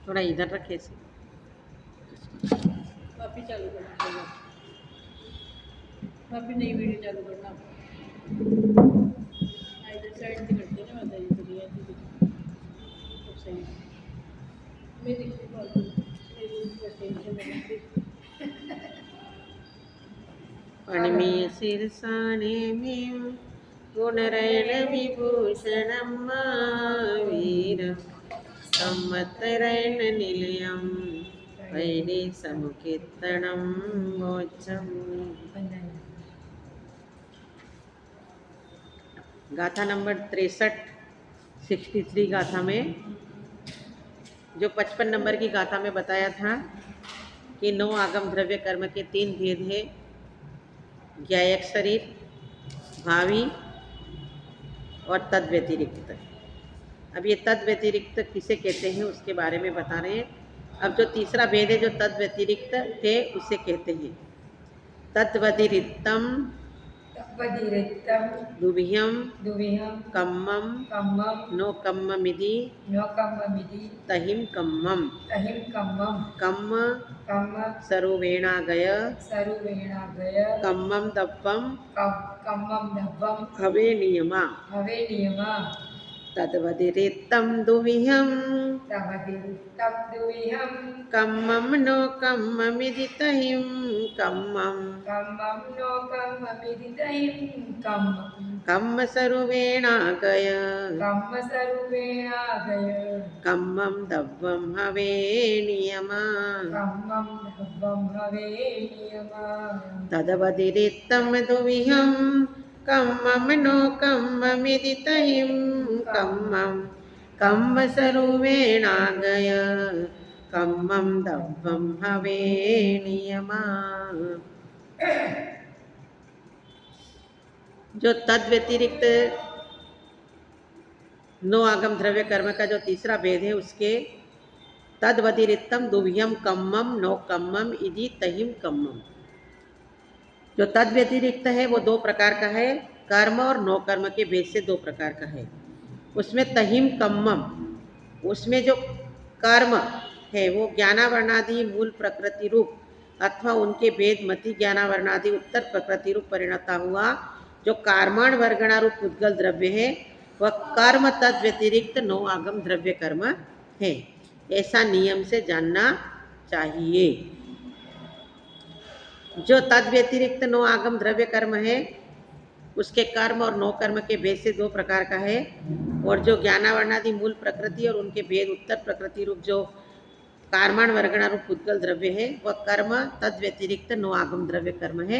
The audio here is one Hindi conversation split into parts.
थोड़ा इधर रखे से। वापिस चालू करना पड़ेगा, वापिस नई वीडियो चालू करना। इधर साइड से करते ना, मैं इधर ये सब सही है। मैं दिखती फालतू मेरी टेंशन में पणिमीय शीर्षाणेमिं गुणरैणविभूषणं वीरं संवत्सरैर्निलयं वैरिसमुकीर्तनं मोक्षम्। गाथा नंबर 63, 63 गाथा में जो 55 नंबर की गाथा में बताया था कि 9 आगम द्रव्य कर्म के 3 भेद है, ज्ञायक शरीर, भावी और तद व्यतिरिक्त। अब ये तद व्यतिरिक्त किसे कहते हैं उसके बारे में बता रहे हैं। अब जो तीसरा भेद है जो तद व्यतिरिक्त है उसे कहते हैं तद्वतिरिक्तम दुभियम कम्मम नो कम्ममिति तहिम कम्मम कम्म सरुवेणागय कम्मम दब्बम हवे नियमा तद्वतिरिक्तम दुभियम कम्मम नो कम्ममिति तहिम कम्मम कम्म सरुवेणागय कम्मम दब्बम हवे नियमा तद्वतिरिक्तम दुभियम कम्मम नो कम्ममिति तहिम कम्मम कम्म सरुवेणागय कम्मम दब्बम हवे नियमा। जो तद व्यतिरिक्त 9 आगम द्रव्य कर्म का जो तीसरा भेद है उसके तद्वतिरिक्तम दुभ्यम कम्मम नो कम्मम इति तहिम कम्मम। जो तद व्यतिरिक्त है वो 2 प्रकार का है, कर्म और नो कर्म के भेद से 2 प्रकार का है। उसमें तहिम कम्मम, उसमें जो कर्म है वो ज्ञानावर्णादि मूल प्रकृति रूप अथवा उनके भेद मति ज्ञानावर्णादि उत्तर प्रकृति रूप परिणता हुआ जो कार्माण वर्गणा रूप उद्गल द्रव्य है वह कर्म तद व्यतिरिक्त 9 आगम द्रव्य कर्म है, ऐसा नियम से जानना चाहिए। जो तद व्यतिरिक्त 9 आगम द्रव्य कर्म है उसके कर्म और 9 कर्म के भेद से 2 प्रकार का है, और जो ज्ञानावर्णादि मूल प्रकृति और उनके भेद उत्तर प्रकृति रूप जो कार्माण वर्गणा रूप उद्गल द्रव्य है वह कर्म तद व्यतिरिक्त 9 आगम द्रव्य कर्म है,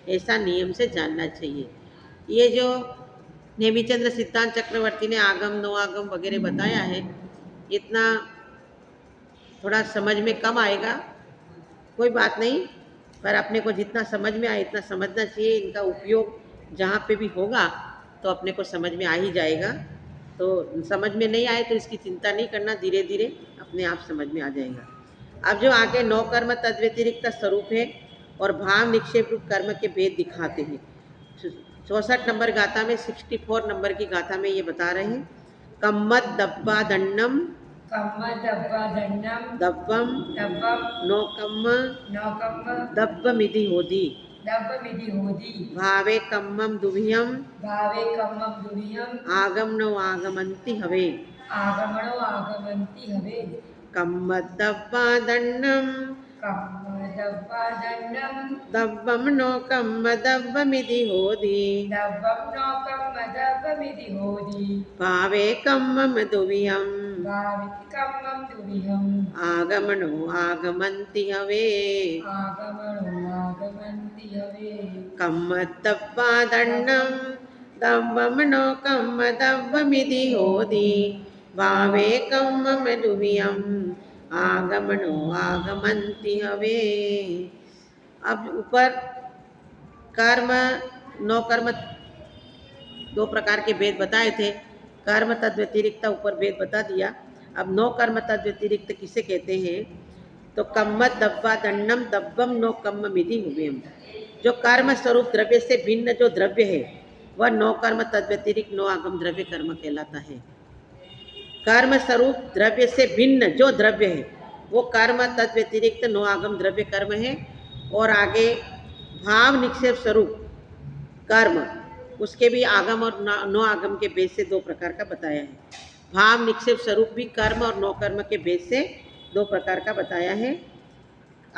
ऐसा नियम से जानना चाहिए। ये जो नेमिचंद्र सिद्धांत चक्रवर्ती ने आगम 9 आगम वगैरह बताया है, इतना थोड़ा समझ में कम आएगा, कोई बात नहीं, पर अपने को जितना समझ में आए इतना समझना चाहिए। इनका उपयोग जहाँ पे भी होगा तो अपने को समझ में आ ही जाएगा। तो समझ में नहीं आए तो इसकी चिंता नहीं करना, धीरे धीरे अपने आप समझ में आ जाएगा। अब जो आगे 9 कर्म तद व्यतिरिक्त स्वरूप है और भाव निक्षेप रूप कर्म के भेद दिखाते हैं। 64 नंबर गाथा में 64 नंबर की गाथा में ये बता रहे हैं कम्मत दब्बा दंडम दब्बम नो कम्म दब्बमिति होदी भावे कम्मम दुभियम आगमनो आगमन्ति हवे कम्मत दब्बा दंडम दब्बम नो कम्म दब्बमिति होदी भावे कम्मम दुभियम आगमनो आगमन्ति हवे कम्मत दब्बा दंडम दब्बम नो कम्म दब्बमिति होदी भावे कम्मम दुभियम आगमनो आगमन्ति हवे। अब ऊपर कर्म 9 कर्म 2 प्रकार के भेद बताए थे, कर्म तद व्यतिरिक्त ऊपर भेद बता दिया। अब 9 कर्म तद व्यतिरिक्त किसे कहते हैं, तो कम्मत दब्बा दंडम दब्बम नो कम्म मिधि हुवेम। जो कर्म स्वरूप द्रव्य से भिन्न जो द्रव्य है वह 9 कर्म तद व्यतिरिक्त 9 आगम द्रव्य कर्म कहलाता है। कर्म स्वरूप द्रव्य से भिन्न जो द्रव्य है वो कर्म तद व्यतिरिक्त नो आगम द्रव्य कर्म है। और आगे भाव निक्षेप स्वरूप कर्म उसके भी आगम और नो आगम के भेद से दो प्रकार का बताया है। भाव निक्षेप स्वरूप भी कर्म और नो कर्म के भेद से दो प्रकार का बताया है।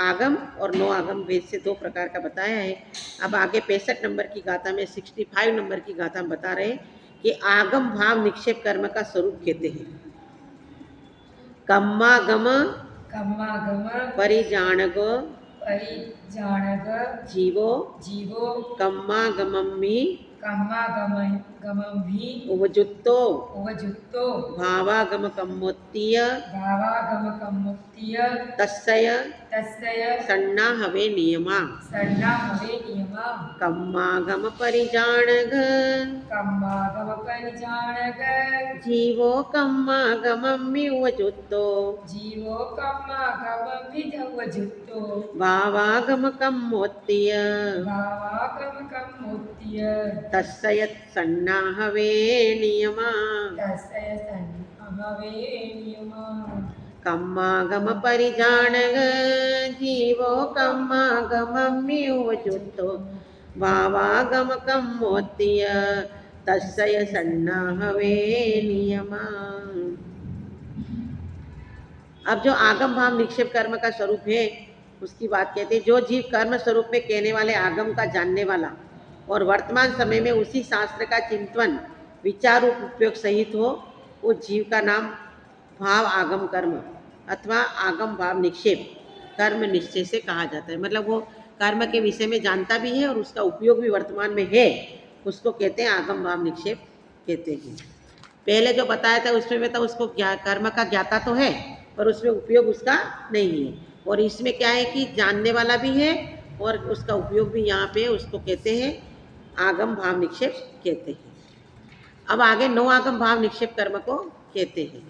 आगम और नो आगम भेद से दो प्रकार का बताया है। अब आगे 65 नंबर की गाथा में 65 नंबर की गाथा में बता रहे हैं कि आगम भाव निक्षेप कर्म का स्वरूप कहते हैं। कम्मागम कम्मागम परिजानग परिजानग जीवो जीवो कम्मागमम्मि कम्मागमभी उपजुत्तो उपजुक्तो भावागम कम्मोत्तीय भावागमकमुत्तीय तस्सय तस्य सन्ना हवे नियमा सन्ना हवे नियमा कम्मागम परिजानग कम्मागम परिजानक जीवो कम्मागमम्मि उपजुत्तो जीवो कम्मागमभी उपजुक्तो भावागम कम्मोत्तीय भावागमकमुत्तीय तस्सय सन्ना हवे नियमा तस्य सन्ना हवे नियमा कम्मागम परिजानग जीवो कम्मागमम्मि उपजुत्तो भावागम कम्मोत्तीय तस्सय सन्ना हवे नियमा। अब जो आगम भाव निक्षेप कर्म का स्वरूप है उसकी बात कहते हैं। जो जीव कर्म स्वरूप में कहने वाले आगम का जानने वाला और वर्तमान समय में उसी शास्त्र का चिंतन विचार रूप उपयोग सहित हो उस जीव का नाम भाव आगम कर्म अथवा आगम भाव निक्षेप कर्म निश्चय से कहा जाता है। मतलब वो कर्म के विषय में जानता भी है और उसका उपयोग भी वर्तमान में है, उसको कहते हैं आगम भाव निक्षेप कहते हैं। पहले जो बताया था उसमें भी तो उसको कर्म का ज्ञाता तो है पर उसमें उपयोग उसका नहीं है। और इसमें क्या है कि जानने वाला भी है और उसका उपयोग भी यहाँ पे उसको कहते हैं आगम भाव निक्षेप कहते हैं। अब आगे नो आगम भाव निक्षेप कर्म को कहते हैं।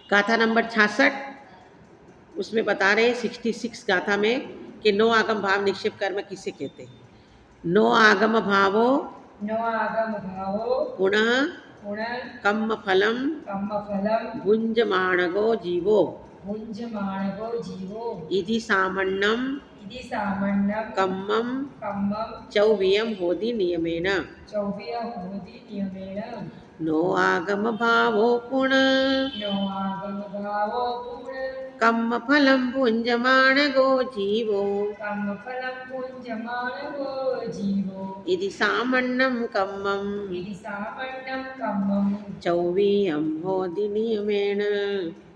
गाथा नंबर 66 उसमें बता रहे हैं 66 गाथा में कि नो आगम भाव निक्षेप कर्म किसे कहते हैं। नो आगम भावो नो आगम भावो पुनः पुनः कम्म फलम कम्मफलम भुंजमाणगो जीवो भुञ्जमाणगो जीवो इति सामन्नम इति सामन्नं कम्मम कम्मं चौवियम होदि नियमेन चौव्य होदि नियमेन नो आगम भावो पुनः नो आगम भावो पुनः कम्म फलम भुंजमाणगो जीवो कम्मफलं भुञ्जमाणगो जीवो इति सामन्नम कम्मम इति सामन्नं कम्मं चौवियम होदि नियमेन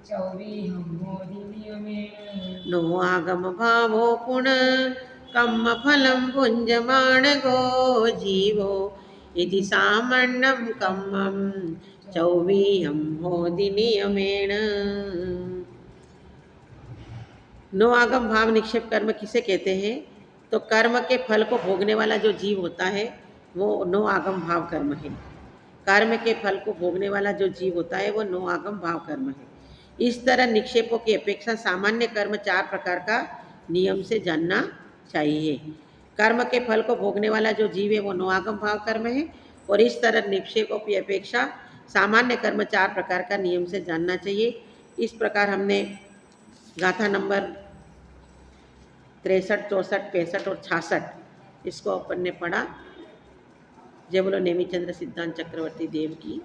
चौव्यहं होदि नियमेन नो आगम भावो पुनः कम्म फलम भुंजमाणगो जीवो इति सामन्नम कम्मम चौवियम होदि नियमेन। नो आगम भाव निक्षेप कर्म किसे कहते हैं? तो कर्म के फल को भोगने वाला जो जीव होता है वो नो आगम भाव कर्म है। कर्म के फल को भोगने वाला जो जीव होता है वो नो आगम भाव कर्म है। इस तरह निक्षेपों की अपेक्षा सामान्य कर्म 4 प्रकार का नियम से जानना चाहिए। कर्म के फल को भोगने वाला जो जीव है वो नो आगम भाव कर्म है और इस तरह निक्षेपों की अपेक्षा सामान्य कर्म 4 प्रकार का नियम से जानना चाहिए। इस प्रकार हमने गाथा नंबर 63, 64, 65 और 66 इसको अपन ने पढ़ा। जय बोलो नेमिचंद्र सिद्धांत चक्रवर्ती देव की।